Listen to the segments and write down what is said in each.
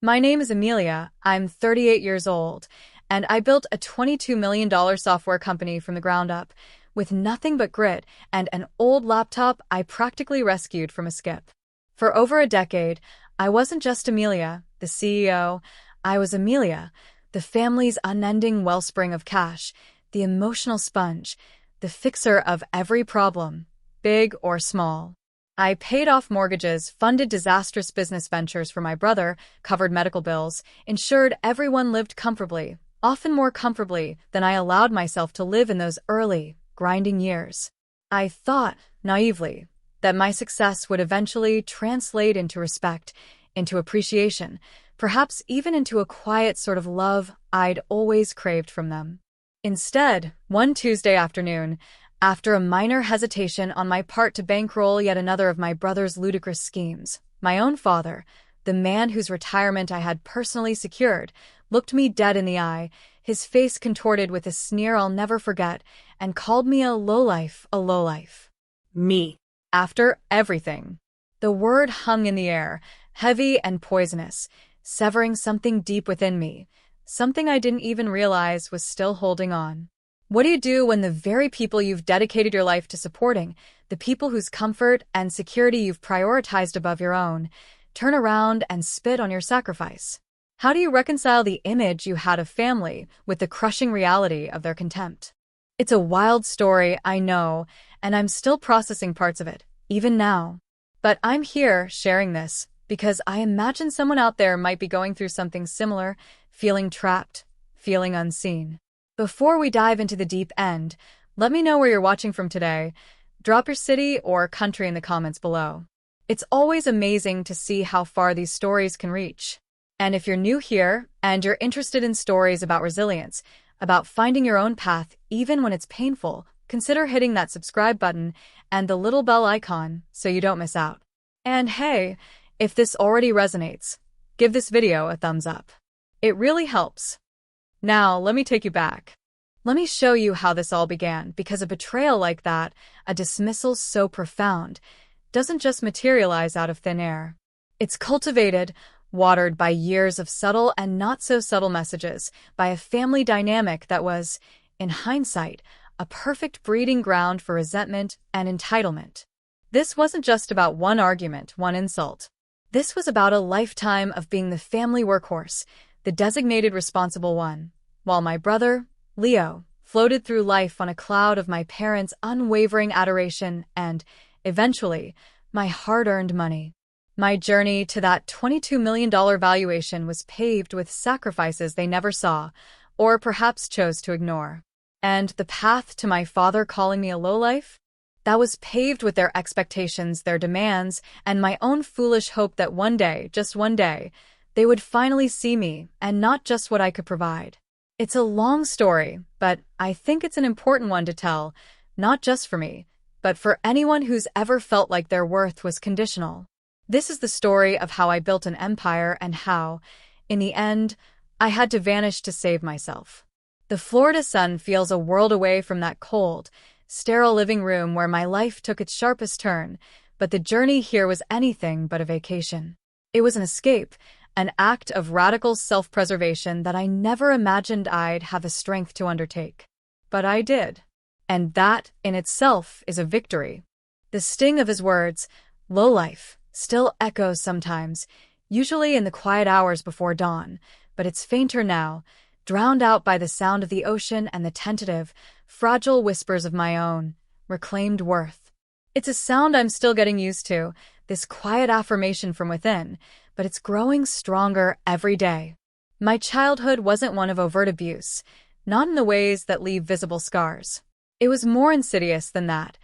My name is Amelia. I'm 38 years old, and I built a $22 million software company from the ground up, with nothing but grit and an old laptop I practically rescued from a skip. For over a decade, I wasn't just Amelia, the CEO. I was Amelia, the family's unending wellspring of cash, the emotional sponge, the fixer of every problem, big or small. I paid off mortgages, funded disastrous business ventures for my brother, covered medical bills, ensured everyone lived comfortably, often more comfortably than I allowed myself to live in those early, grinding years. I thought, naively, that my success would eventually translate into respect, into appreciation, perhaps even into a quiet sort of love I'd always craved from them. Instead, one Tuesday afternoon, after a minor hesitation on my part to bankroll yet another of my brother's ludicrous schemes, my own father, the man whose retirement I had personally secured, looked me dead in the eye, his face contorted with a sneer I'll never forget, and called me a lowlife, a lowlife. Me. After everything. The word hung in the air, heavy and poisonous, severing something deep within me, something I didn't even realize was still holding on. What do you do when the very people you've dedicated your life to supporting, the people whose comfort and security you've prioritized above your own, turn around and spit on your sacrifice? How do you reconcile the image you had of family with the crushing reality of their contempt? It's a wild story, I know, and I'm still processing parts of it, even now. But I'm here sharing this because I imagine someone out there might be going through something similar, feeling trapped, feeling unseen. Before we dive into the deep end, let me know where you're watching from today. Drop your city or country in the comments below. It's always amazing to see how far these stories can reach. And if you're new here and you're interested in stories about resilience, about finding your own path even when it's painful, consider hitting that subscribe button and the little bell icon so you don't miss out. And hey, if this already resonates, give this video a thumbs up. It really helps. Now, let me take you back. Let me show you how this all began, because a betrayal like that, a dismissal so profound, doesn't just materialize out of thin air. It's cultivated, watered by years of subtle and not-so-subtle messages, by a family dynamic that was, in hindsight, a perfect breeding ground for resentment and entitlement. This wasn't just about one argument, one insult. This was about a lifetime of being the family workhorse, the designated responsible one, while my brother, Leo, floated through life on a cloud of my parents' unwavering adoration and, eventually, my hard-earned money. My journey to that $22 million valuation was paved with sacrifices they never saw, or perhaps chose to ignore. And the path to my father calling me a lowlife? That was paved with their expectations, their demands, and my own foolish hope that one day, just one day, they would finally see me, and not just what I could provide. It's a long story, but I think it's an important one to tell, not just for me, but for anyone who's ever felt like their worth was conditional. This is the story of how I built an empire and how, in the end, I had to vanish to save myself. The Florida sun feels a world away from that cold, sterile living room where my life took its sharpest turn, but the journey here was anything but a vacation. It was an escape, an act of radical self-preservation that I never imagined I'd have the strength to undertake. But I did. And that, in itself, is a victory. The sting of his words, lowlife, still echoes sometimes, usually in the quiet hours before dawn, but it's fainter now, drowned out by the sound of the ocean and the tentative, fragile whispers of my own, reclaimed worth. It's a sound I'm still getting used to, this quiet affirmation from within, but it's growing stronger every day. My childhood wasn't one of overt abuse, not in the ways that leave visible scars. It was more insidious than that,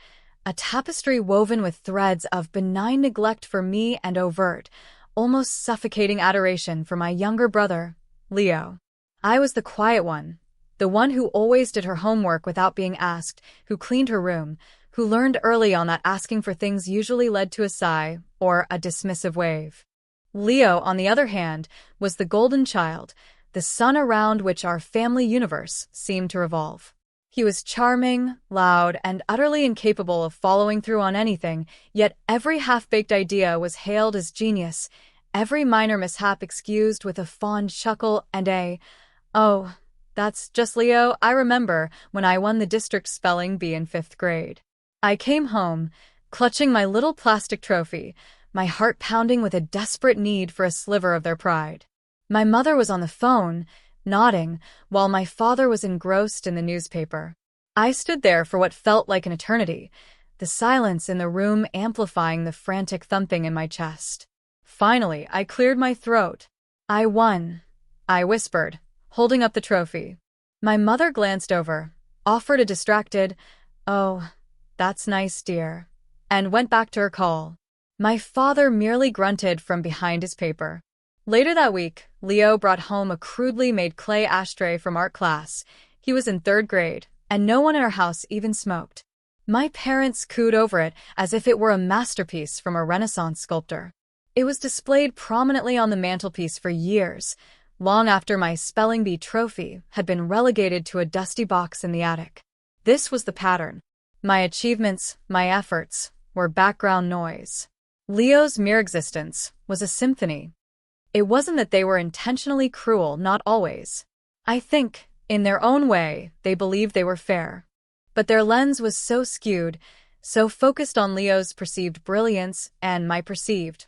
a tapestry woven with threads of benign neglect for me and overt, almost suffocating adoration for my younger brother, Leo. I was the quiet one, the one who always did her homework without being asked, who cleaned her room, who learned early on that asking for things usually led to a sigh or a dismissive wave. Leo, on the other hand, was the golden child, the sun around which our family universe seemed to revolve. He was charming, loud, and utterly incapable of following through on anything, yet every half-baked idea was hailed as genius, every minor mishap excused with a fond chuckle and "Oh, that's just Leo, I remember when I won the district spelling bee in 5th grade." I came home, clutching my little plastic trophy, my heart pounding with a desperate need for a sliver of their pride. My mother was on the phone, nodding, while my father was engrossed in the newspaper. I stood there for what felt like an eternity, the silence in the room amplifying the frantic thumping in my chest. Finally, I cleared my throat. "I won," I whispered, holding up the trophy. My mother glanced over, offered a distracted, "Oh, that's nice, dear," and went back to her call. My father merely grunted from behind his paper. Later that week, Leo brought home a crudely made clay ashtray from art class. He was in 3rd grade, and no one in our house even smoked. My parents cooed over it as if it were a masterpiece from a Renaissance sculptor. It was displayed prominently on the mantelpiece for years, long after my spelling bee trophy had been relegated to a dusty box in the attic. This was the pattern. My achievements, my efforts, were background noise. Leo's mere existence was a symphony. It wasn't that they were intentionally cruel, not always. I think, in their own way, they believed they were fair. But their lens was so skewed, so focused on Leo's perceived brilliance and my perceived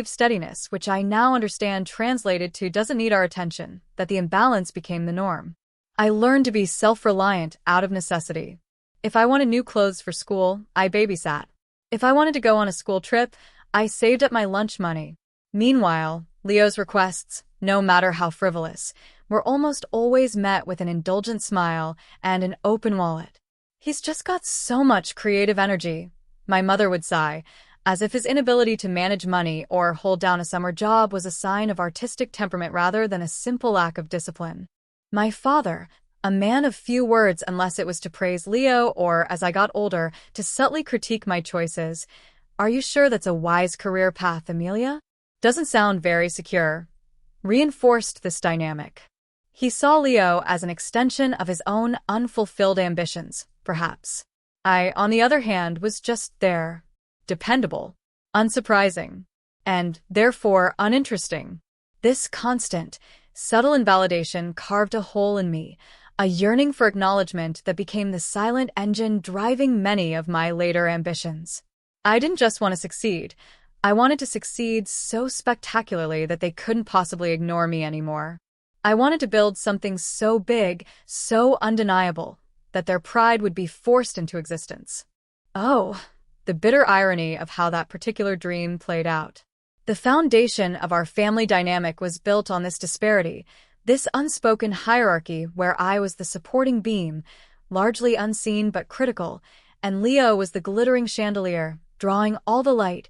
steadiness, which I now understand translated to doesn't need our attention, that the imbalance became the norm. I learned to be self-reliant out of necessity. If I wanted new clothes for school, I babysat. If I wanted to go on a school trip, I saved up my lunch money. Meanwhile, Leo's requests, no matter how frivolous, were almost always met with an indulgent smile and an open wallet. "He's just got so much creative energy," my mother would sigh, as if his inability to manage money or hold down a summer job was a sign of artistic temperament rather than a simple lack of discipline. My father, a man of few words unless it was to praise Leo or, as I got older, to subtly critique my choices, "Are you sure that's a wise career path, Amelia? Doesn't sound very secure," reinforced this dynamic. He saw Leo as an extension of his own unfulfilled ambitions, perhaps. I, on the other hand, was just there. Dependable, unsurprising, and, therefore, uninteresting. This constant, subtle invalidation carved a hole in me, a yearning for acknowledgement that became the silent engine driving many of my later ambitions. I didn't just want to succeed. I wanted to succeed so spectacularly that they couldn't possibly ignore me anymore. I wanted to build something so big, so undeniable, that their pride would be forced into existence. Oh, the bitter irony of how that particular dream played out. The foundation of our family dynamic was built on this disparity, this unspoken hierarchy where I was the supporting beam, largely unseen but critical, and Leo was the glittering chandelier, drawing all the light,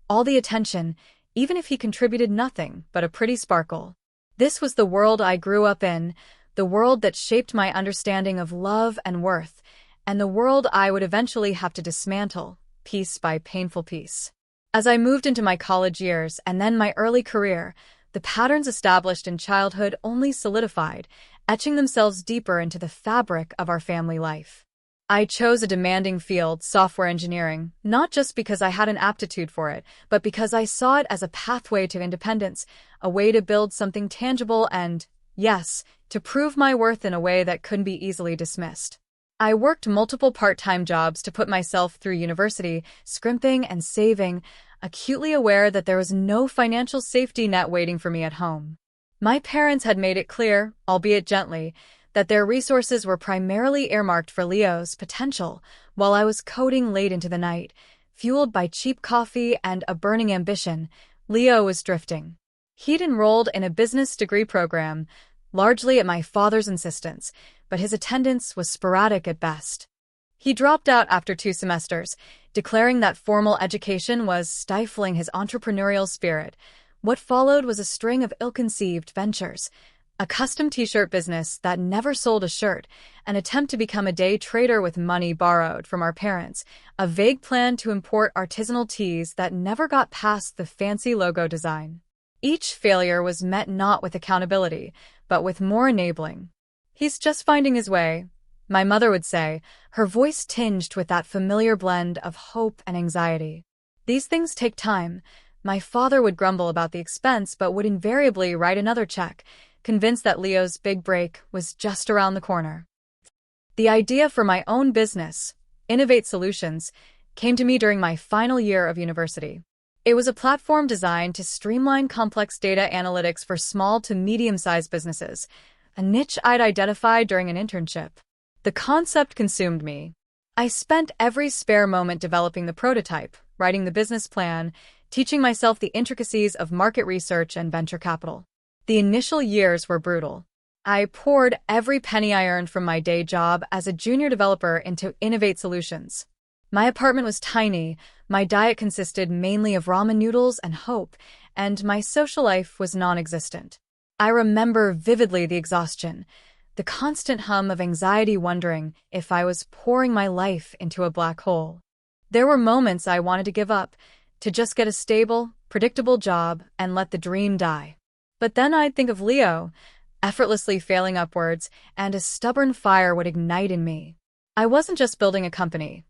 all the attention, even if he contributed nothing but a pretty sparkle. This was the world I grew up in, the world that shaped my understanding of love and worth, and the world I would eventually have to dismantle, piece by painful piece. As I moved into my college years and then my early career, the patterns established in childhood only solidified, etching themselves deeper into the fabric of our family life. I chose a demanding field, software engineering, not just because I had an aptitude for it, but because I saw it as a pathway to independence, a way to build something tangible and, yes, to prove my worth in a way that couldn't be easily dismissed. I worked multiple part-time jobs to put myself through university, scrimping and saving, acutely aware that there was no financial safety net waiting for me at home. My parents had made it clear, albeit gently, that their resources were primarily earmarked for Leo's potential, while I was coding late into the night. Fueled by cheap coffee and a burning ambition, Leo was drifting. He'd enrolled in a business degree program, largely at my father's insistence, but his attendance was sporadic at best. He dropped out after 2 semesters, declaring that formal education was stifling his entrepreneurial spirit. What followed was a string of ill-conceived ventures, a custom t-shirt business that never sold a shirt, an attempt to become a day trader with money borrowed from our parents, a vague plan to import artisanal teas that never got past the fancy logo design. Each failure was met not with accountability, but with more enabling. "He's just finding his way," my mother would say, her voice tinged with that familiar blend of hope and anxiety. "These things take time," My father would grumble about the expense but would invariably write another check, convinced that Leo's big break was just around the corner. The idea for my own business, Innovate Solutions, came to me during my final year of university. It was a platform designed to streamline complex data analytics for small to medium-sized businesses, a niche I'd identified during an internship. The concept consumed me. I spent every spare moment developing the prototype, writing the business plan, teaching myself the intricacies of market research and venture capital. The initial years were brutal. I poured every penny I earned from my day job as a junior developer into Innovate Solutions. My apartment was tiny, my diet consisted mainly of ramen noodles and hope, and my social life was non-existent. I remember vividly the exhaustion, the constant hum of anxiety wondering if I was pouring my life into a black hole. There were moments I wanted to give up, to just get a stable, predictable job and let the dream die. But then I'd think of Leo, effortlessly failing upwards, and a stubborn fire would ignite in me. I wasn't just building a company.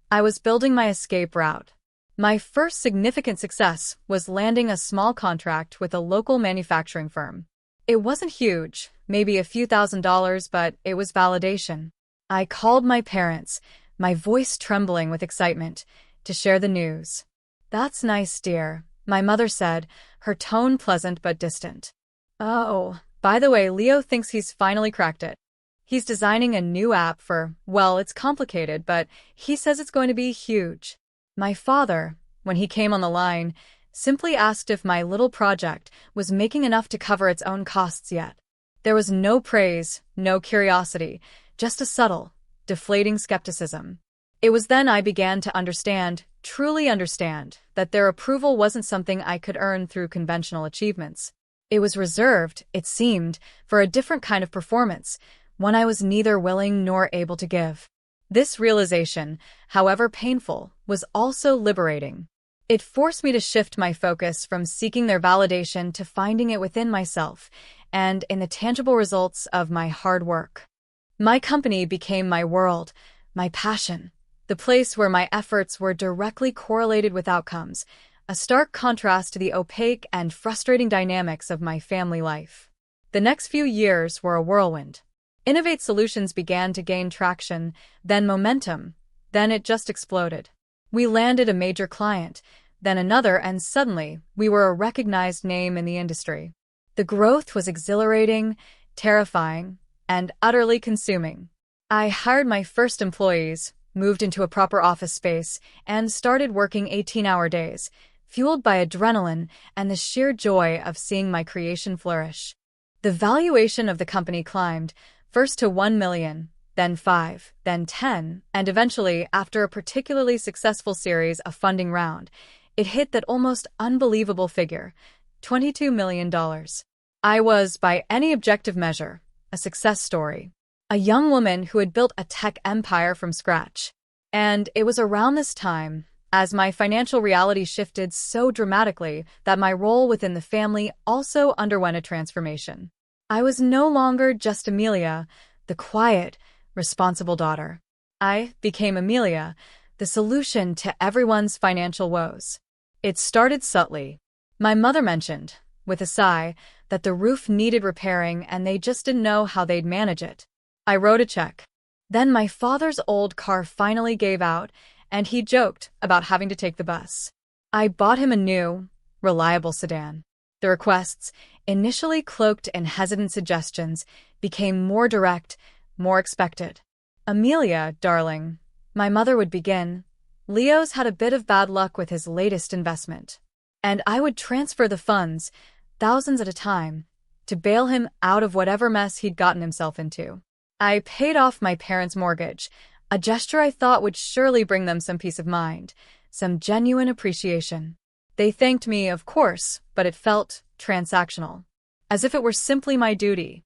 I was building my escape route. My first significant success was landing a small contract with a local manufacturing firm. It wasn't huge, maybe a few $1,000s, but it was validation. I called my parents, my voice trembling with excitement, to share the news. "That's nice, dear," my mother said, her tone pleasant but distant. "Oh, by the way, Leo thinks he's finally cracked it. He's designing a new app for, well, it's complicated, but he says it's going to be huge." My father, when he came on the line, simply asked if my little project was making enough to cover its own costs yet. There was no praise, no curiosity, just a subtle, deflating skepticism. It was then I began to understand, truly understand, that their approval wasn't something I could earn through conventional achievements. It was reserved, it seemed, for a different kind of performance, one I was neither willing nor able to give. This realization, however painful, was also liberating. It forced me to shift my focus from seeking their validation to finding it within myself and in the tangible results of my hard work. My company became my world, my passion, the place where my efforts were directly correlated with outcomes, a stark contrast to the opaque and frustrating dynamics of my family life. The next few years were a whirlwind. Innovate Solutions began to gain traction, then momentum, then it just exploded. We landed a major client, then another, and suddenly we were a recognized name in the industry. The growth was exhilarating, terrifying, and utterly consuming. I hired my first employees, moved into a proper office space, and started working 18-hour days, fueled by adrenaline and the sheer joy of seeing my creation flourish. The valuation of the company climbed, first to $1 million, then 5, then 10, and eventually, after a particularly successful series of funding round, it hit that almost unbelievable figure, $22 million. I was, by any objective measure, a success story. A young woman who had built a tech empire from scratch. And it was around this time, as my financial reality shifted so dramatically that my role within the family also underwent a transformation. I was no longer just Amelia, the quiet, responsible daughter. I became Amelia, the solution to everyone's financial woes. It started subtly. My mother mentioned, with a sigh, that the roof needed repairing and they just didn't know how they'd manage it. I wrote a check. Then my father's old car finally gave out, and he joked about having to take the bus. I bought him a new, reliable sedan. The requests, initially cloaked in hesitant suggestions, became more direct, more expected. "Amelia, darling," my mother would begin, "Leo's had a bit of bad luck with his latest investment." And I would transfer the funds, thousands at a time, to bail him out of whatever mess he'd gotten himself into. I paid off my parents' mortgage, a gesture I thought would surely bring them some peace of mind, some genuine appreciation. They thanked me, of course, but it felt transactional, as if it were simply my duty.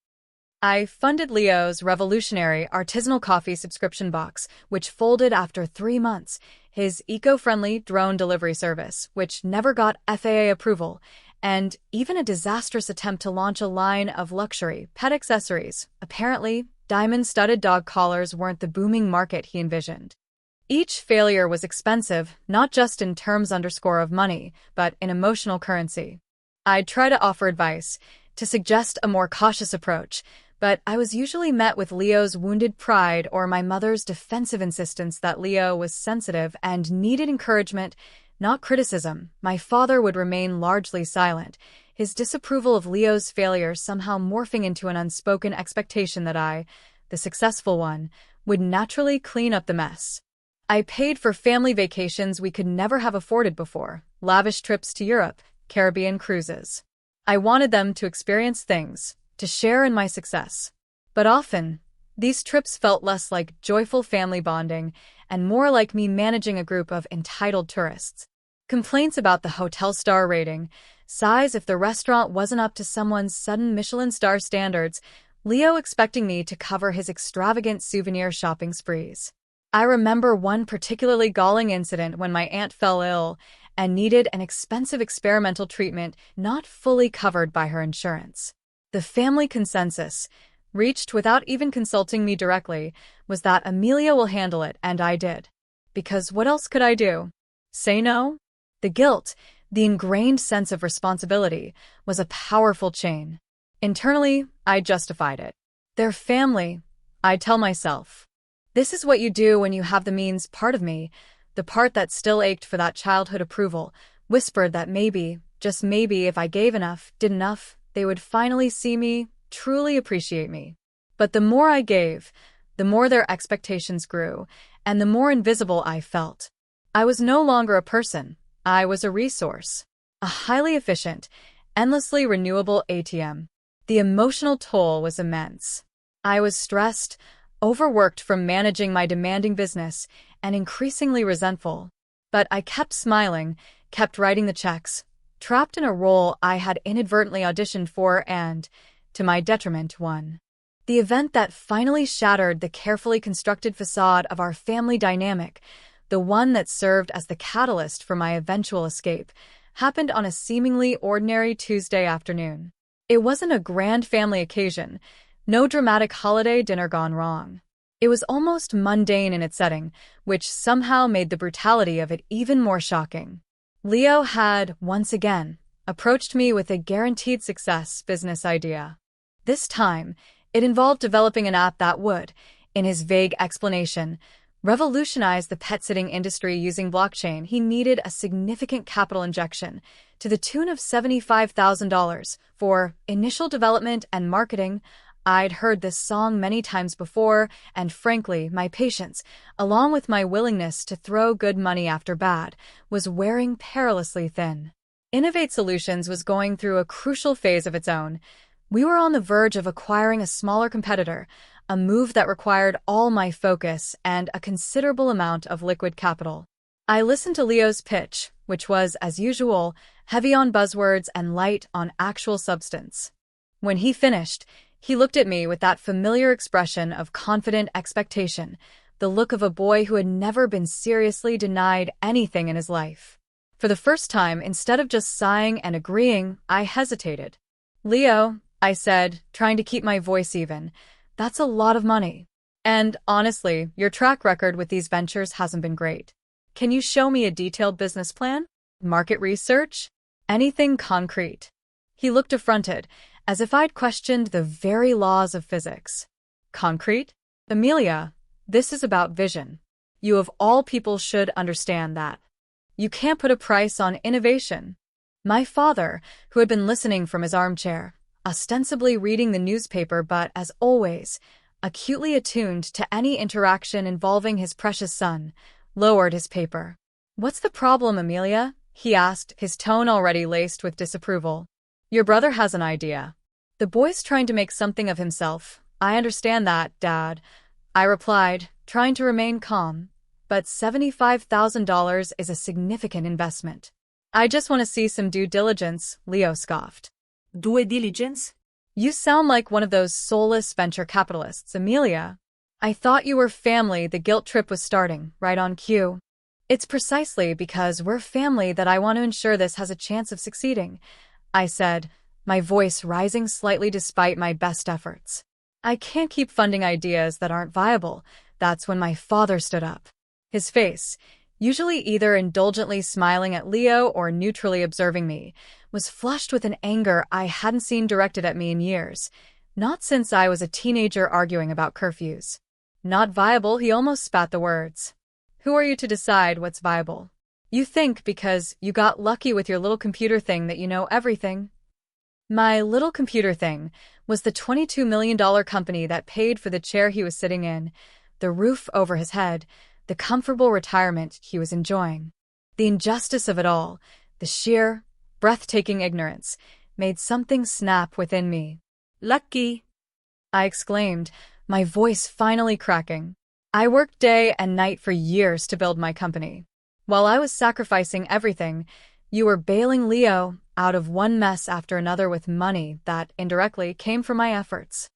I funded Leo's revolutionary artisanal coffee subscription box, which folded after 3 months, his eco-friendly drone delivery service, which never got FAA approval, and even a disastrous attempt to launch a line of luxury pet accessories. Apparently, diamond-studded dog collars weren't the booming market he envisioned. Each failure was expensive, not just in terms underscore of money, but in emotional currency. I'd try to offer advice, to suggest a more cautious approach, but I was usually met with Leo's wounded pride or my mother's defensive insistence that Leo was sensitive and needed encouragement, not criticism. My father would remain largely silent, his disapproval of Leo's failure somehow morphing into an unspoken expectation that I, the successful one, would naturally clean up the mess. I paid for family vacations we could never have afforded before, lavish trips to Europe, Caribbean cruises. I wanted them to experience things, to share in my success. But often, these trips felt less like joyful family bonding and more like me managing a group of entitled tourists. Complaints about the hotel star rating, sighs if the restaurant wasn't up to someone's sudden Michelin star standards, Leo expecting me to cover his extravagant souvenir shopping sprees. I remember one particularly galling incident when my aunt fell ill and needed an expensive experimental treatment not fully covered by her insurance. The family consensus, reached without even consulting me directly, was that Amelia will handle it, and I did. Because what else could I do? Say no? The guilt, the ingrained sense of responsibility, was a powerful chain. Internally, I justified it. Their family, I'd tell myself. This is what you do when you have the means. Part of me, the part that still ached for that childhood approval, whispered that maybe, just maybe if I gave enough, did enough, they would finally see me, truly appreciate me. But the more I gave, the more their expectations grew, and the more invisible I felt. I was no longer a person, I was a resource. A highly efficient, endlessly renewable ATM. The emotional toll was immense. I was stressed, overworked from managing my demanding business, and increasingly resentful. But I kept smiling, kept writing the checks, trapped in a role I had inadvertently auditioned for and, to my detriment, won. The event that finally shattered the carefully constructed facade of our family dynamic, the one that served as the catalyst for my eventual escape, happened on a seemingly ordinary Tuesday afternoon. It wasn't a grand family occasion, no dramatic holiday dinner gone wrong. It was almost mundane in its setting, which somehow made the brutality of it even more shocking. Leo had, once again, approached me with a guaranteed success business idea. This time, it involved developing an app that would, in his vague explanation, revolutionize the pet-sitting industry using blockchain. He needed a significant capital injection, to the tune of $75,000, for initial development and marketing. I'd heard this song many times before, and frankly, my patience, along with my willingness to throw good money after bad, was wearing perilously thin. Innovate Solutions was going through a crucial phase of its own. We were on the verge of acquiring a smaller competitor, a move that required all my focus and a considerable amount of liquid capital. I listened to Leo's pitch, which was, as usual, heavy on buzzwords and light on actual substance. When he finished, he looked at me with that familiar expression of confident expectation, the look of a boy who had never been seriously denied anything in his life. For the first time, instead of just sighing and agreeing, I hesitated. "Leo," I said, trying to keep my voice even, "that's a lot of money. And, honestly, your track record with these ventures hasn't been great. Can you show me a detailed business plan? Market research? Anything concrete?" He looked affronted, as if I'd questioned the very laws of physics. "Concrete? Amelia, this is about vision. You of all people should understand that. You can't put a price on innovation." My father, who had been listening from his armchair, ostensibly reading the newspaper but, as always, acutely attuned to any interaction involving his precious son, lowered his paper. "What's the problem, Amelia?" he asked, his tone already laced with disapproval. "Your brother has an idea. The boy's trying to make something of himself. I understand that, Dad," I replied, trying to remain calm. "But $75,000 is a significant investment." "I just want to see some due diligence," Leo scoffed. Due diligence? "You sound like one of those soulless venture capitalists, Amelia. I thought you were family. The guilt trip was starting, right on cue." "It's precisely because we're family that I want to ensure this has a chance of succeeding," I said, my voice rising slightly despite my best efforts. "I can't keep funding ideas that aren't viable." That's when my father stood up. His face, usually either indulgently smiling at Leo or neutrally observing me, was flushed with an anger I hadn't seen directed at me in years, not since I was a teenager arguing about curfews. Not viable, he almost spat the words. Who are you to decide what's viable? You think because you got lucky with your little computer thing that you know everything? My little computer thing was the $22 million company that paid for the chair he was sitting in, the roof over his head, the comfortable retirement he was enjoying. The injustice of it all, the sheer, breathtaking ignorance, made something snap within me. Lucky! I exclaimed, my voice finally cracking. I worked day and night for years to build my company. While I was sacrificing everything, you were bailing Leo out of one mess after another with money that indirectly came from my efforts.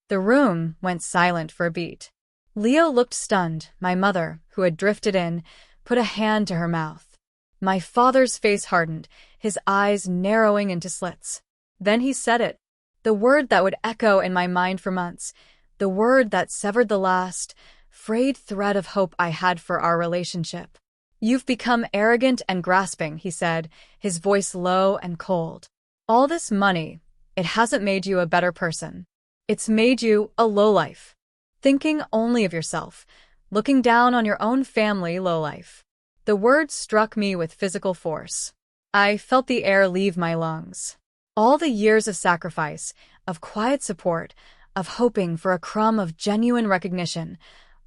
The room went silent for a beat. Leo looked stunned. My mother, who had drifted in, put a hand to her mouth. My father's face hardened, his eyes narrowing into slits. Then he said it, the word that would echo in my mind for months, the word that severed the last, frayed thread of hope I had for our relationship. You've become arrogant and grasping, he said, his voice low and cold. All this money, it hasn't made you a better person. It's made you a lowlife. Thinking only of yourself, looking down on your own family, lowlife. The word struck me with physical force. I felt the air leave my lungs. All the years of sacrifice, of quiet support, of hoping for a crumb of genuine recognition,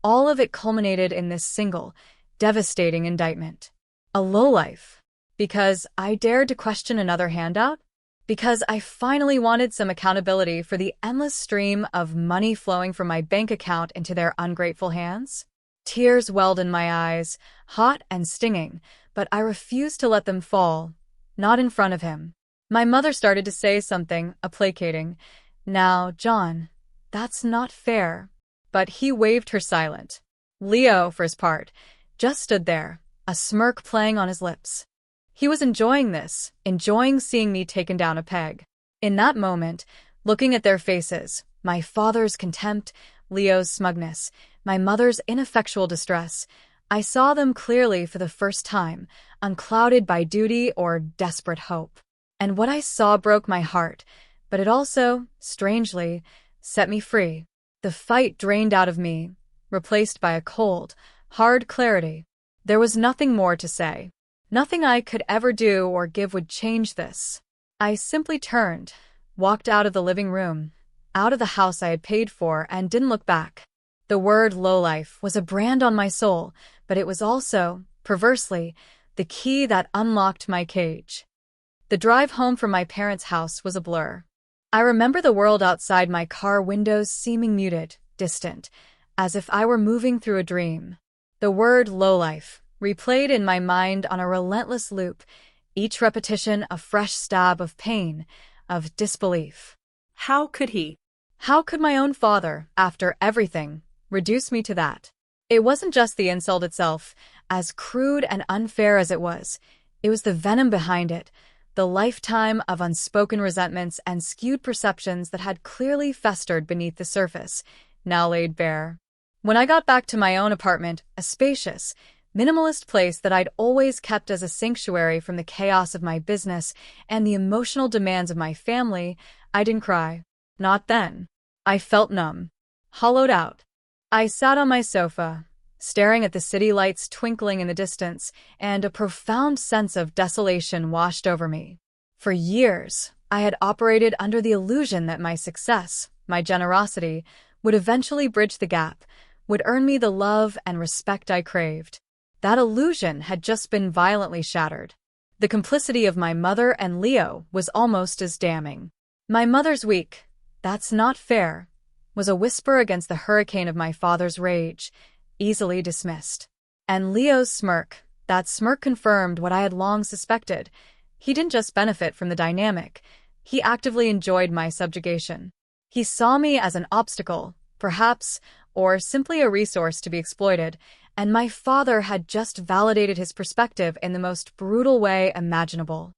all of it culminated in this single, devastating indictment. A lowlife. Because I dared to question another handout? Because I finally wanted some accountability for the endless stream of money flowing from my bank account into their ungrateful hands? Tears welled in my eyes, hot and stinging, but I refused to let them fall, not in front of him. My mother started to say something, placating. Now, John, that's not fair. But he waved her silent. Leo, for his part, just stood there, a smirk playing on his lips. He was enjoying this, enjoying seeing me taken down a peg. In that moment, looking at their faces, my father's contempt, Leo's smugness, my mother's ineffectual distress, I saw them clearly for the first time, unclouded by duty or desperate hope. And what I saw broke my heart, but it also, strangely, set me free. The fight drained out of me, replaced by a cold, hard clarity. There was nothing more to say. Nothing I could ever do or give would change this. I simply turned, walked out of the living room, out of the house I had paid for, and didn't look back. The word lowlife was a brand on my soul, but it was also, perversely, the key that unlocked my cage. The drive home from my parents' house was a blur. I remember the world outside my car windows seeming muted, distant, as if I were moving through a dream. The word lowlife replayed in my mind on a relentless loop, each repetition a fresh stab of pain, of disbelief. How could he? How could my own father, after everything, reduce me to that? It wasn't just the insult itself, as crude and unfair as it was the venom behind it, the lifetime of unspoken resentments and skewed perceptions that had clearly festered beneath the surface, now laid bare. When I got back to my own apartment, a spacious, minimalist place that I'd always kept as a sanctuary from the chaos of my business and the emotional demands of my family, I didn't cry. Not then. I felt numb, hollowed out. I sat on my sofa, staring at the city lights twinkling in the distance, and a profound sense of desolation washed over me. For years, I had operated under the illusion that my success, my generosity, would eventually bridge the gap, would earn me the love and respect I craved. That illusion had just been violently shattered. The complicity of my mother and Leo was almost as damning. My mother's weak, "That's not fair," was a whisper against the hurricane of my father's rage, easily dismissed. And Leo's smirk, that smirk confirmed what I had long suspected. He didn't just benefit from the dynamic, he actively enjoyed my subjugation. He saw me as an obstacle, perhaps, or simply a resource to be exploited, and my father had just validated his perspective in the most brutal way imaginable.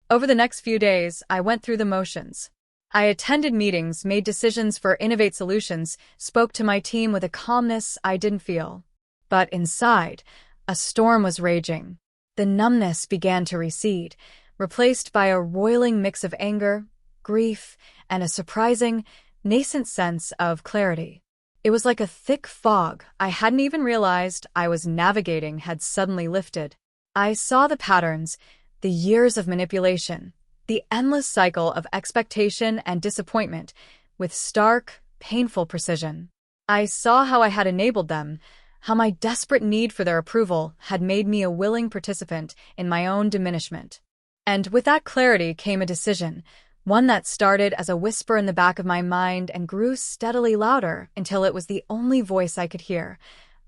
Over the next few days, I went through the motions. I attended meetings, made decisions for Innovate Solutions, spoke to my team with a calmness I didn't feel. But inside, A storm was raging. The numbness began to recede, replaced by a roiling mix of anger, grief, and a surprising, nascent sense of clarity. It was like a thick fog I hadn't even realized I was navigating had suddenly lifted. I saw the patterns, the years of manipulation, the endless cycle of expectation and disappointment with stark, painful precision. I saw how I had enabled them, how my desperate need for their approval had made me a willing participant in my own diminishment. And with that clarity came a decision, one that started as a whisper in the back of my mind and grew steadily louder until it was the only voice I could hear.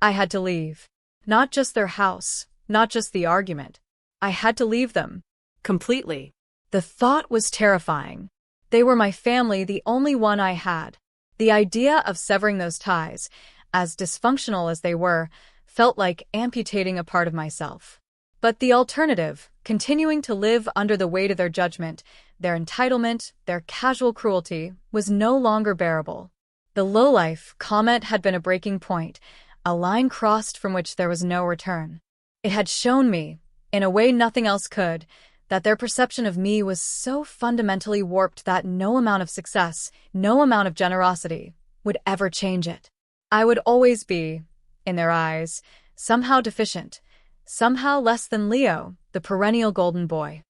I had to leave. Not just their house, not just the argument. I had to leave them. Completely. The thought was terrifying. They were my family, the only one I had. The idea of severing those ties, as dysfunctional as they were, felt like amputating a part of myself. But the alternative, continuing to live under the weight of their judgment, their entitlement, their casual cruelty, was no longer bearable. The lowlife comment had been a breaking point, a line crossed from which there was no return. It had shown me, in a way nothing else could, that their perception of me was so fundamentally warped that no amount of success, no amount of generosity, would ever change it. I would always be, in their eyes, somehow deficient, somehow less than Leo, the perennial golden boy.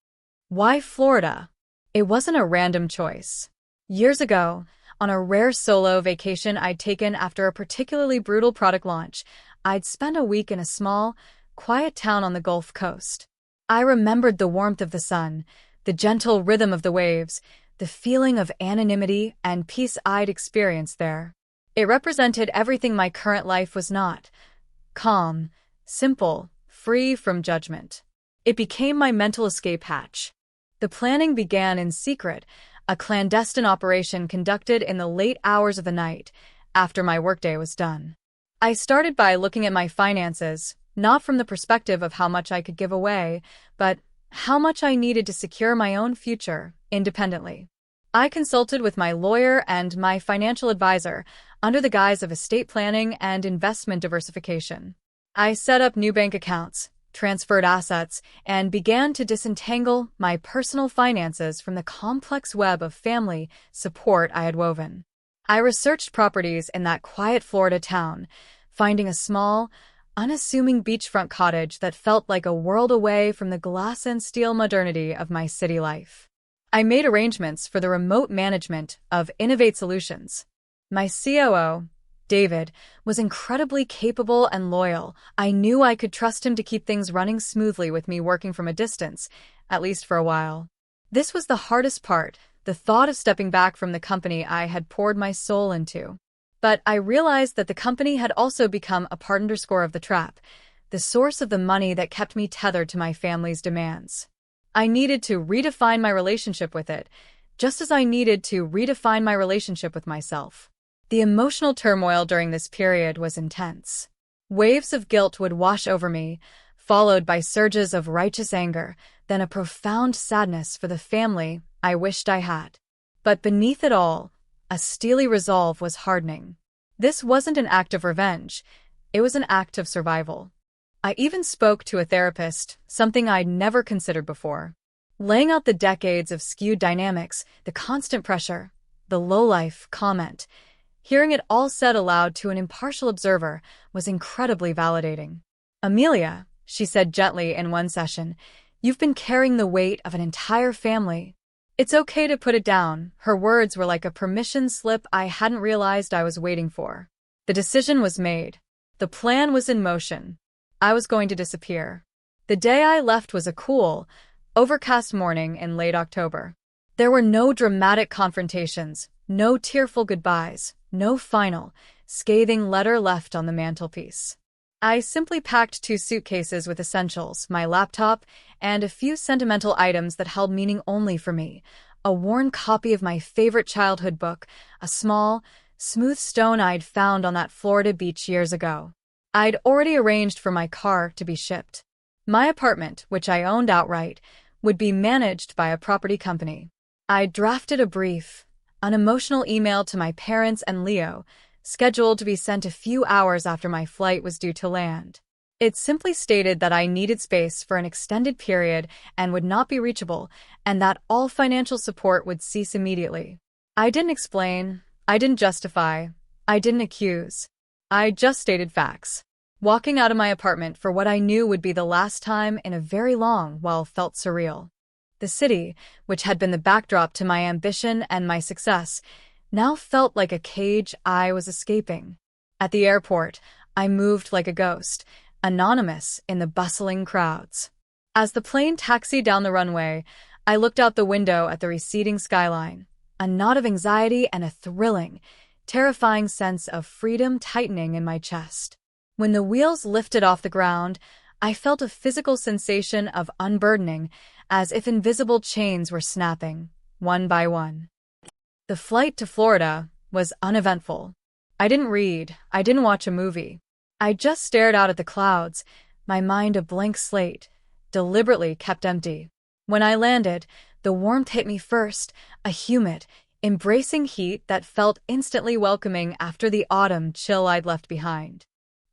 Why Florida? It wasn't a random choice. Years ago, on a rare solo vacation I'd taken after a particularly brutal product launch, I'd spent a week in a small, quiet town on the Gulf Coast. I remembered the warmth of the sun, the gentle rhythm of the waves, the feeling of anonymity and peace I'd experienced there. It represented everything my current life was not. Calm, simple, free from judgment. It became my mental escape hatch. The planning began in secret, a clandestine operation conducted in the late hours of the night, after my workday was done. I started by looking at my finances, not from the perspective of how much I could give away, but how much I needed to secure my own future, independently. I consulted with my lawyer and my financial advisor under the guise of estate planning and investment diversification. I set up new bank accounts, transferred assets, and began to disentangle my personal finances from the complex web of family support I had woven. I researched properties in that quiet Florida town, finding a small, unassuming beachfront cottage that felt like a world away from the glass and steel modernity of my city life. I made arrangements for the remote management of Innovate Solutions. My COO, David, was incredibly capable and loyal. I knew I could trust him to keep things running smoothly with me working from a distance, at least for a while. This was the hardest part, the thought of stepping back from the company I had poured my soul into. But I realized that the company had also become a part of the trap, the source of the money that kept me tethered to my family's demands. I needed to redefine my relationship with it, just as I needed to redefine my relationship with myself. The emotional turmoil during this period was intense. Waves of guilt would wash over me, followed by surges of righteous anger, then a profound sadness for the family I wished I had. But beneath it all, a steely resolve was hardening. This wasn't an act of revenge, it was an act of survival. I even spoke to a therapist, something I'd never considered before. Laying out the decades of skewed dynamics, the constant pressure, the lowlife comment, hearing it all said aloud to an impartial observer was incredibly validating. "Amelia," she said gently in one session, "you've been carrying the weight of an entire family. It's okay to put it down." Her words were like a permission slip I hadn't realized I was waiting for. The decision was made. The plan was in motion. I was going to disappear. The day I left was a cool, overcast morning in late October. There were no dramatic confrontations, no tearful goodbyes, no final, scathing letter left on the mantelpiece. I simply packed 2 suitcases with essentials, my laptop, and a few sentimental items that held meaning only for me. A worn copy of my favorite childhood book, a small, smooth stone I'd found on that Florida beach years ago. I'd already arranged for my car to be shipped. My apartment, which I owned outright, would be managed by a property company. I drafted a brief, unemotional email to my parents and Leo, scheduled to be sent a few hours after my flight was due to land. It simply stated that I needed space for an extended period and would not be reachable, and that all financial support would cease immediately. I didn't explain, I didn't justify, I didn't accuse. I just stated facts. Walking out of my apartment for what I knew would be the last time in a very long while felt surreal. The city, which had been the backdrop to my ambition and my success, now felt like a cage I was escaping. At the airport, I moved like a ghost, anonymous in the bustling crowds. As the plane taxied down the runway, I looked out the window at the receding skyline, a knot of anxiety and a thrilling, terrifying sense of freedom tightening in my chest. When the wheels lifted off the ground, I felt a physical sensation of unburdening, as if invisible chains were snapping, one by one. The flight to Florida was uneventful. I didn't read, I didn't watch a movie. I just stared out at the clouds, my mind a blank slate, deliberately kept empty. When I landed, the warmth hit me first, a humid, embracing heat that felt instantly welcoming after the autumn chill I'd left behind.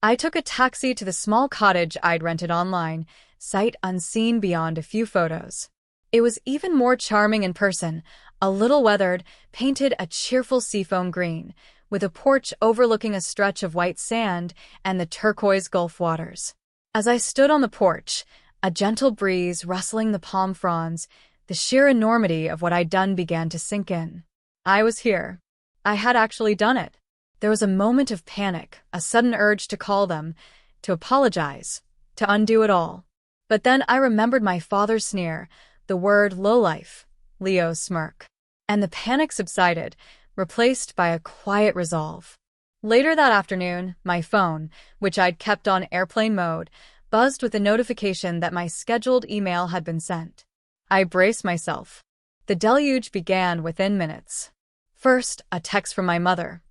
I took a taxi to the small cottage I'd rented online, sight unseen beyond a few photos. It was even more charming in person, a little weathered, painted a cheerful seafoam green, with a porch overlooking a stretch of white sand and the turquoise Gulf waters. As I stood on the porch, a gentle breeze rustling the palm fronds, the sheer enormity of what I'd done began to sink in. I was here. I had actually done it. There was a moment of panic, a sudden urge to call them, to apologize, to undo it all. But then I remembered my father's sneer, the word lowlife, Leo's smirk. And the panic subsided, replaced by a quiet resolve. Later that afternoon, my phone, which I'd kept on airplane mode, buzzed with a notification that my scheduled email had been sent. I braced myself. The deluge began within minutes. First, a text from my mother.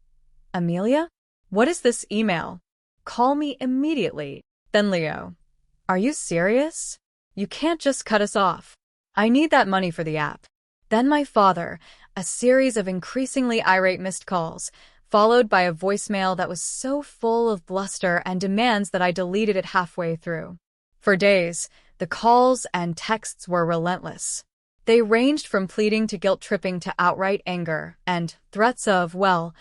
"Amelia? What is this email? Call me immediately." Then Leo. "Are you serious? You can't just cut us off. I need that money for the app." Then my father, a series of increasingly irate missed calls, followed by a voicemail that was so full of bluster and demands that I deleted it halfway through. For days, the calls and texts were relentless. They ranged from pleading to guilt-tripping to outright anger, and threats of, well,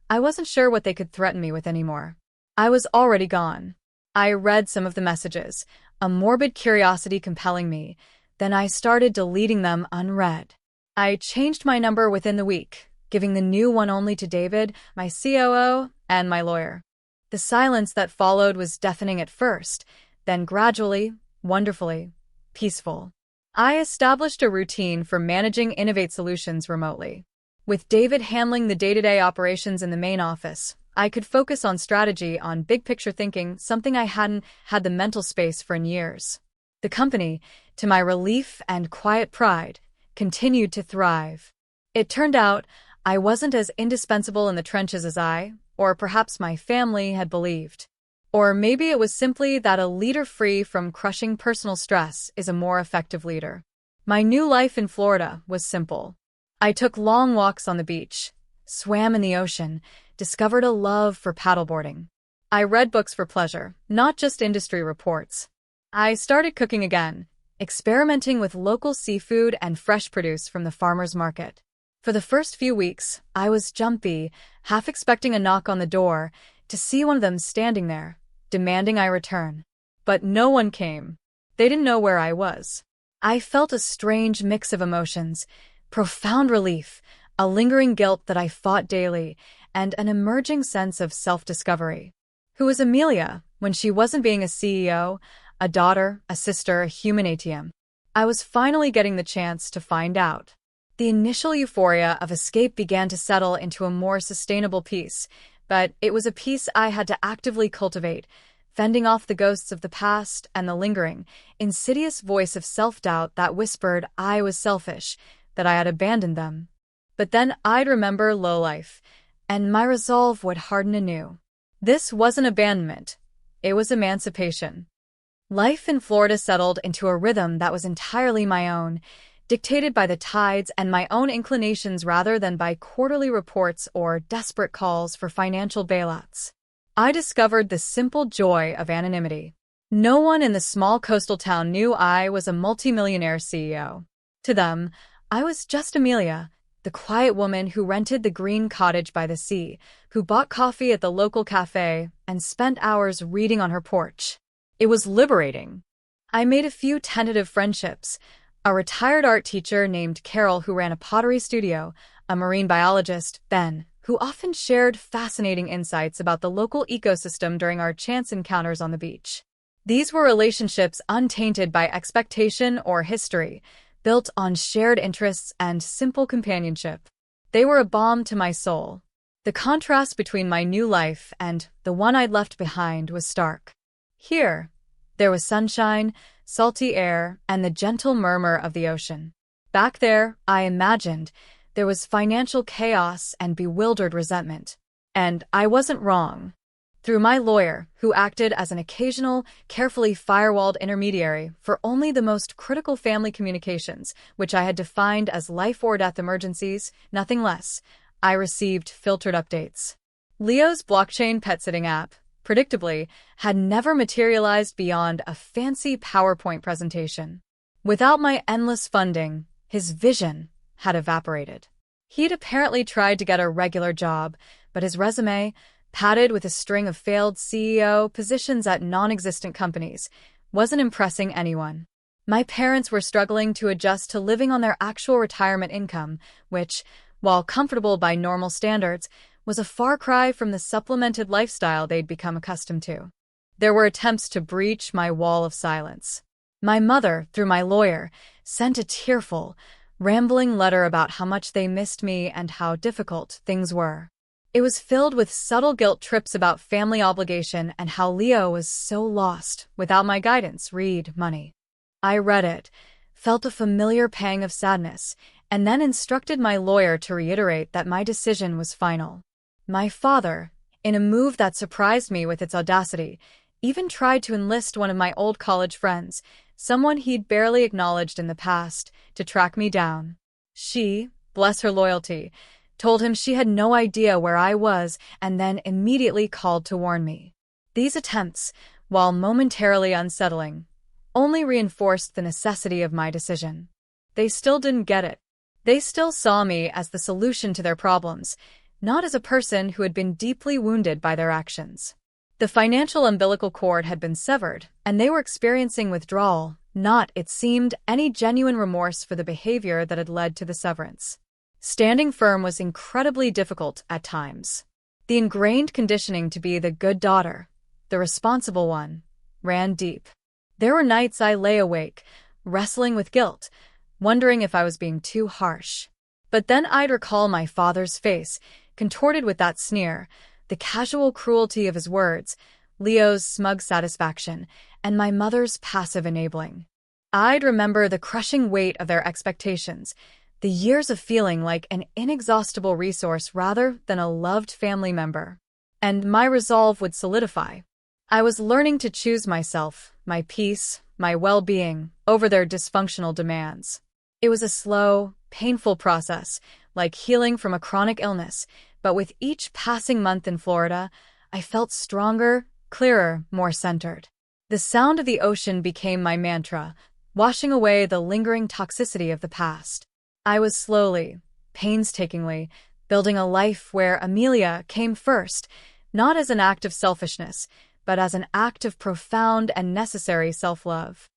I wasn't sure what they could threaten me with anymore. I was already gone. I read some of the messages, a morbid curiosity compelling me. Then I started deleting them unread. I changed my number within the week, giving the new one only to David, my COO, and my lawyer. The silence that followed was deafening at first, then gradually, wonderfully, peaceful. I established a routine for managing Innovate Solutions remotely. With David handling the day-to-day operations in the main office, I could focus on strategy, on big-picture thinking, something I hadn't had the mental space for in years. The company, to my relief and quiet pride, continued to thrive. It turned out I wasn't as indispensable in the trenches as I, or perhaps my family, had believed. Or maybe it was simply that a leader free from crushing personal stress is a more effective leader. My new life in Florida was simple. I took long walks on the beach, swam in the ocean, discovered a love for paddleboarding. I read books for pleasure, not just industry reports. I started cooking again, experimenting with local seafood and fresh produce from the farmer's market. For the first few weeks, I was jumpy, half expecting a knock on the door, to see one of them standing there, demanding I return. But no one came. They didn't know where I was. I felt a strange mix of emotions, profound relief, a lingering guilt that I fought daily, and an emerging sense of self-discovery. Who was Amelia when she wasn't being a CEO, a daughter, a sister, a human ATM? I was finally getting the chance to find out. The initial euphoria of escape began to settle into a more sustainable peace, but it was a peace I had to actively cultivate, fending off the ghosts of the past and the lingering, insidious voice of self-doubt that whispered I was selfish, that I had abandoned them. But then I'd remember Lowlife, and my resolve would harden anew. This wasn't abandonment. It was emancipation. Life in Florida settled into a rhythm that was entirely my own, dictated by the tides and my own inclinations rather than by quarterly reports or desperate calls for financial bailouts. I discovered the simple joy of anonymity. No one in the small coastal town knew I was a multimillionaire CEO. To them, I was just Amelia, the quiet woman who rented the green cottage by the sea, who bought coffee at the local cafe and spent hours reading on her porch. It was liberating. I made a few tentative friendships: a retired art teacher named Carol who ran a pottery studio, a marine biologist, Ben, who often shared fascinating insights about the local ecosystem during our chance encounters on the beach. These were relationships untainted by expectation or history, built on shared interests and simple companionship. They were a balm to my soul. The contrast between my new life and the one I'd left behind was stark. Here, there was sunshine, salty air, and the gentle murmur of the ocean. Back there, I imagined, there was financial chaos and bewildered resentment. And I wasn't wrong. Through my lawyer, who acted as an occasional, carefully firewalled intermediary for only the most critical family communications, which I had defined as life-or-death emergencies, nothing less, I received filtered updates. Leo's blockchain pet-sitting app, predictably, had never materialized beyond a fancy PowerPoint presentation. Without my endless funding, his vision had evaporated. He'd apparently tried to get a regular job, but his resume, padded with a string of failed CEO positions at non-existent companies, wasn't impressing anyone. My parents were struggling to adjust to living on their actual retirement income, which, while comfortable by normal standards, was a far cry from the supplemented lifestyle they'd become accustomed to. There were attempts to breach my wall of silence. My mother, through my lawyer, sent a tearful, rambling letter about how much they missed me and how difficult things were. It was filled with subtle guilt trips about family obligation and how Leo was so lost without my guidance. Read money. I read it, felt a familiar pang of sadness, and then instructed my lawyer to reiterate that my decision was final. My father, in a move that surprised me with its audacity, even tried to enlist one of my old college friends, someone he'd barely acknowledged in the past, to track me down. She, bless her loyalty, told him she had no idea where I was and then immediately called to warn me. These attempts, while momentarily unsettling, only reinforced the necessity of my decision. They still didn't get it. They still saw me as the solution to their problems, not as a person who had been deeply wounded by their actions. The financial umbilical cord had been severed, and they were experiencing withdrawal, not, it seemed, any genuine remorse for the behavior that had led to the severance. Standing firm was incredibly difficult at times. The ingrained conditioning to be the good daughter, the responsible one, ran deep. There were nights I lay awake, wrestling with guilt, wondering if I was being too harsh. But then I'd recall my father's face, contorted with that sneer, the casual cruelty of his words, Leo's smug satisfaction, and my mother's passive enabling. I'd remember the crushing weight of their expectations, the years of feeling like an inexhaustible resource rather than a loved family member. And my resolve would solidify. I was learning to choose myself, my peace, my well-being, over their dysfunctional demands. It was a slow, painful process, like healing from a chronic illness, but with each passing month in Florida, I felt stronger, clearer, more centered. The sound of the ocean became my mantra, washing away the lingering toxicity of the past. I was slowly, painstakingly, building a life where Amelia came first, not as an act of selfishness, but as an act of profound and necessary self-love.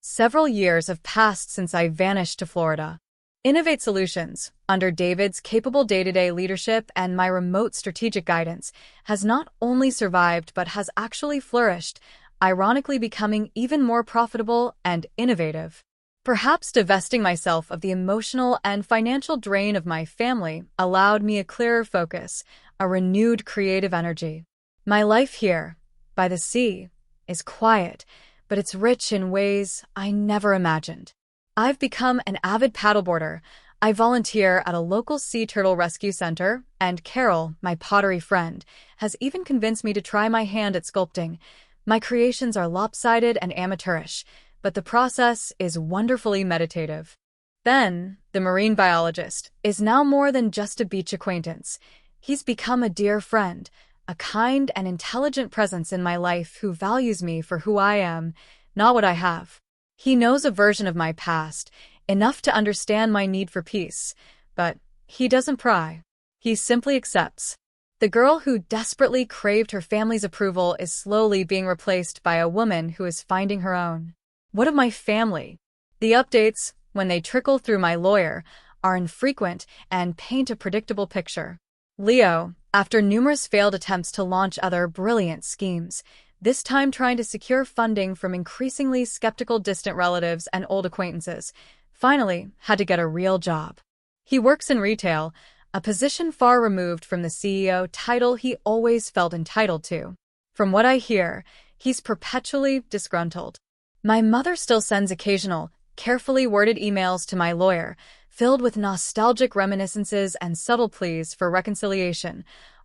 Several years have passed since I vanished to Florida. Innovate Solutions, under David's capable day-to-day leadership and my remote strategic guidance, has not only survived but has actually flourished, ironically becoming even more profitable and innovative. Perhaps divesting myself of the emotional and financial drain of my family allowed me a clearer focus, a renewed creative energy. My life here, by the sea, is quiet, but it's rich in ways I never imagined. I've become an avid paddleboarder. I volunteer at a local sea turtle rescue center, and Carol, my pottery friend, has even convinced me to try my hand at sculpting. My creations are lopsided and amateurish, but the process is wonderfully meditative. Ben, the marine biologist, is now more than just a beach acquaintance. He's become a dear friend, a kind and intelligent presence in my life who values me for who I am, not what I have. He knows a version of my past, enough to understand my need for peace, but he doesn't pry. He simply accepts. The girl who desperately craved her family's approval is slowly being replaced by a woman who is finding her own. What of my family? The updates, when they trickle through my lawyer, are infrequent and paint a predictable picture. Leo, after numerous failed attempts to launch other brilliant schemes, this time trying to secure funding from increasingly skeptical distant relatives and old acquaintances, finally had to get a real job. He works in retail, a position far removed from the CEO title he always felt entitled to. From what I hear, he's perpetually disgruntled. My mother still sends occasional, carefully worded emails to my lawyer, filled with nostalgic reminiscences and subtle pleas for reconciliation,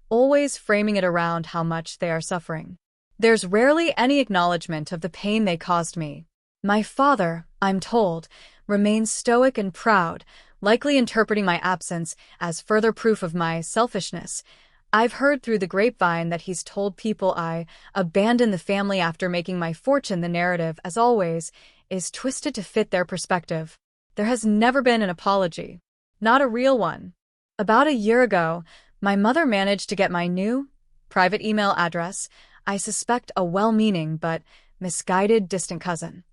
always framing it around how much they are suffering. There's rarely any acknowledgement of the pain they caused me. My father, I'm told, remains stoic and proud, likely interpreting my absence as further proof of my selfishness. I've heard through the grapevine that he's told people I abandoned the family after making my fortune. The narrative, as always, is twisted to fit their perspective. There has never been an apology. Not a real one. About a year ago, my mother managed to get my new, private email address, I suspect a well-meaning but misguided distant cousin.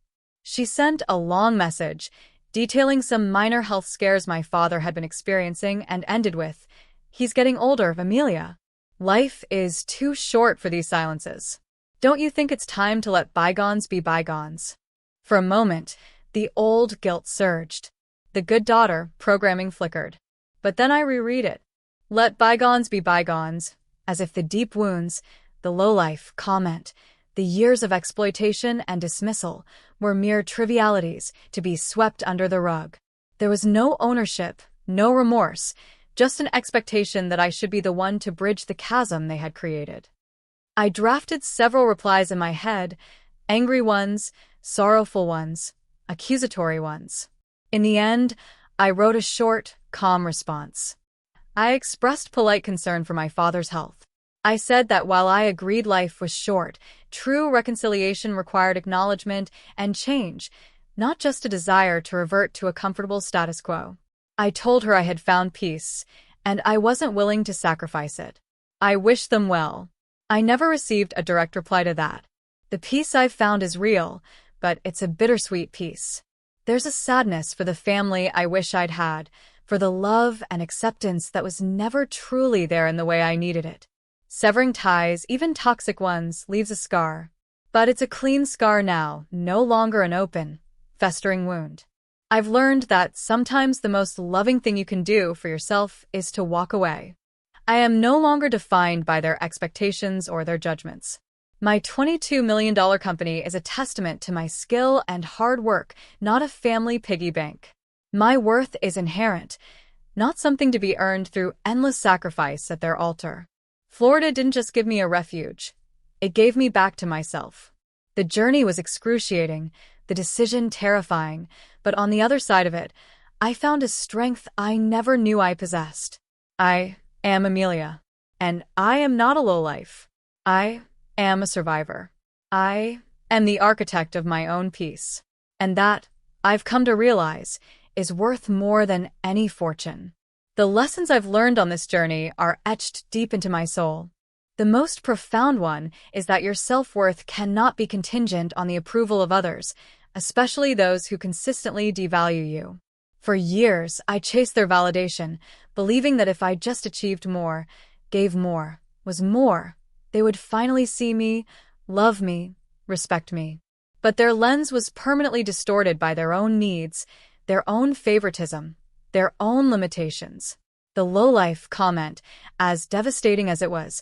She sent a long message, detailing some minor health scares my father had been experiencing, and ended with, "He's getting older, Amelia. Life is too short for these silences. Don't you think it's time to let bygones be bygones?" For a moment, the old guilt surged. The good daughter programming flickered. But then I reread it. Let bygones be bygones, as if the deep wounds, the lowlife comment, the years of exploitation and dismissal were mere trivialities to be swept under the rug. There was no ownership, no remorse, just an expectation that I should be the one to bridge the chasm they had created. I drafted several replies in my head, angry ones, sorrowful ones, accusatory ones. In the end, I wrote a short, calm response. I expressed polite concern for my father's health. I said that while I agreed life was short, true reconciliation required acknowledgement and change, not just a desire to revert to a comfortable status quo. I told her I had found peace, and I wasn't willing to sacrifice it. I wished them well. I never received a direct reply to that. The peace I've found is real, but it's a bittersweet peace. There's a sadness for the family I wish I'd had, for the love and acceptance that was never truly there in the way I needed it. Severing ties, even toxic ones, leaves a scar. But it's a clean scar now, no longer an open, festering wound. I've learned that sometimes the most loving thing you can do for yourself is to walk away. I am no longer defined by their expectations or their judgments. My $22 million company is a testament to my skill and hard work, not a family piggy bank. My worth is inherent, not something to be earned through endless sacrifice at their altar. Florida didn't just give me a refuge. It gave me back to myself. The journey was excruciating, the decision terrifying, but on the other side of it, I found a strength I never knew I possessed. I am Amelia, and I am not a lowlife. I am a survivor. I am the architect of my own peace. And that, I've come to realize, is worth more than any fortune. The lessons I've learned on this journey are etched deep into my soul. The most profound one is that your self-worth cannot be contingent on the approval of others, especially those who consistently devalue you. For years, I chased their validation, believing that if I just achieved more, gave more, was more, they would finally see me, love me, respect me. But their lens was permanently distorted by their own needs, their own favoritism, their own limitations. The lowlife comment, as devastating as it was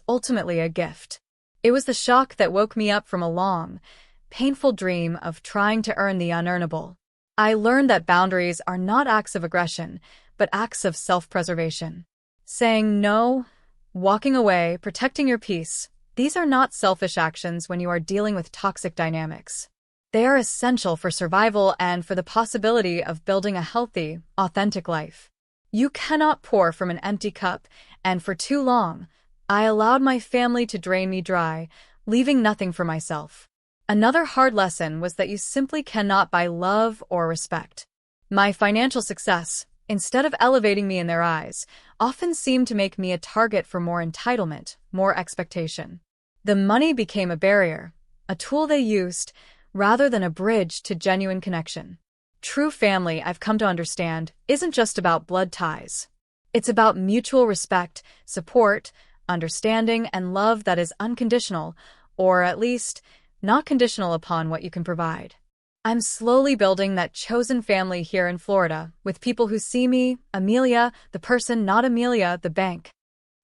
ultimately a gift. It was the shock that woke me up from a long, painful dream of trying to earn the unearnable. I learned that boundaries are not acts of aggression, but acts of self-preservation. Saying no, walking away, protecting your peace, these are not selfish actions when you are dealing with toxic dynamics. They are essential for survival and for the possibility of building a healthy, authentic life. You cannot pour from an empty cup, and for too long, I allowed my family to drain me dry, leaving nothing for myself. Another hard lesson was that you simply cannot buy love or respect. My financial success, instead of elevating me in their eyes, often seemed to make me a target for more entitlement, more expectation. The money became a barrier, a tool they used, rather than a bridge to genuine connection. True family, I've come to understand, isn't just about blood ties. It's about mutual respect, support, understanding, and love that is unconditional, or at least, not conditional upon what you can provide. I'm slowly building that chosen family here in Florida, with people who see me, Amelia, the person, not Amelia, the bank.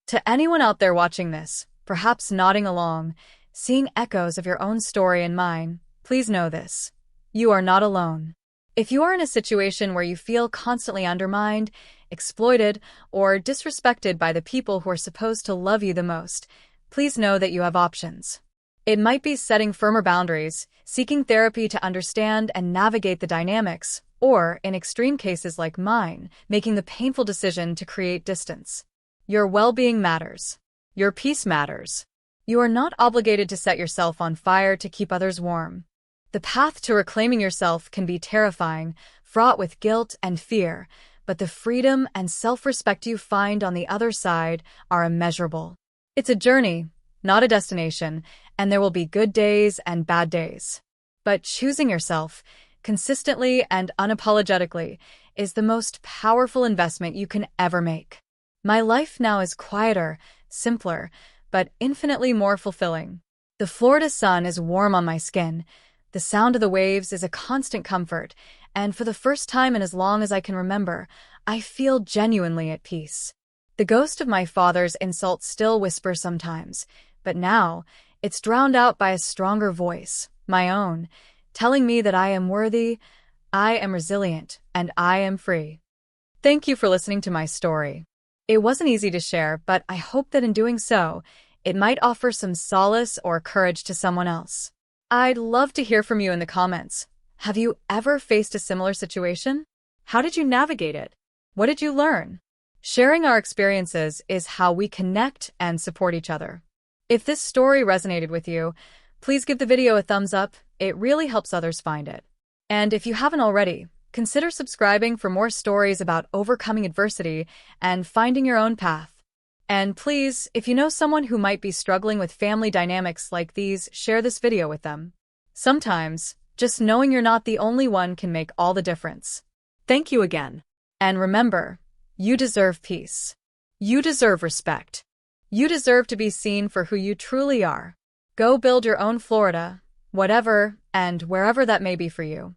To anyone out there watching this, perhaps nodding along, seeing echoes of your own story in mine, please know this. You are not alone. If you are in a situation where you feel constantly undermined, exploited, or disrespected by the people who are supposed to love you the most, please know that you have options. It might be setting firmer boundaries, seeking therapy to understand and navigate the dynamics, or, in extreme cases like mine, making the painful decision to create distance. Your well-being matters. Your peace matters. You are not obligated to set yourself on fire to keep others warm. The path to reclaiming yourself can be terrifying, fraught with guilt and fear, but the freedom and self-respect you find on the other side are immeasurable. It's a journey, not a destination, and there will be good days and bad days. But choosing yourself, consistently and unapologetically, is the most powerful investment you can ever make. My life now is quieter, simpler, but infinitely more fulfilling. The Florida sun is warm on my skin, the sound of the waves is a constant comfort, and for the first time in as long as I can remember, I feel genuinely at peace. The ghost of my father's insult still whispers sometimes, but now, it's drowned out by a stronger voice, my own, telling me that I am worthy, I am resilient, and I am free. Thank you for listening to my story. It wasn't easy to share, but I hope that in doing so, it might offer some solace or courage to someone else. I'd love to hear from you in the comments. Have you ever faced a similar situation? How did you navigate it? What did you learn? Sharing our experiences is how we connect and support each other. If this story resonated with you, please give the video a thumbs up. It really helps others find it. And if you haven't already, consider subscribing for more stories about overcoming adversity and finding your own path. And please, if you know someone who might be struggling with family dynamics like these, share this video with them. Sometimes, just knowing you're not the only one can make all the difference. Thank you again. And remember, you deserve peace. You deserve respect. You deserve to be seen for who you truly are. Go build your own Florida, whatever and wherever that may be for you.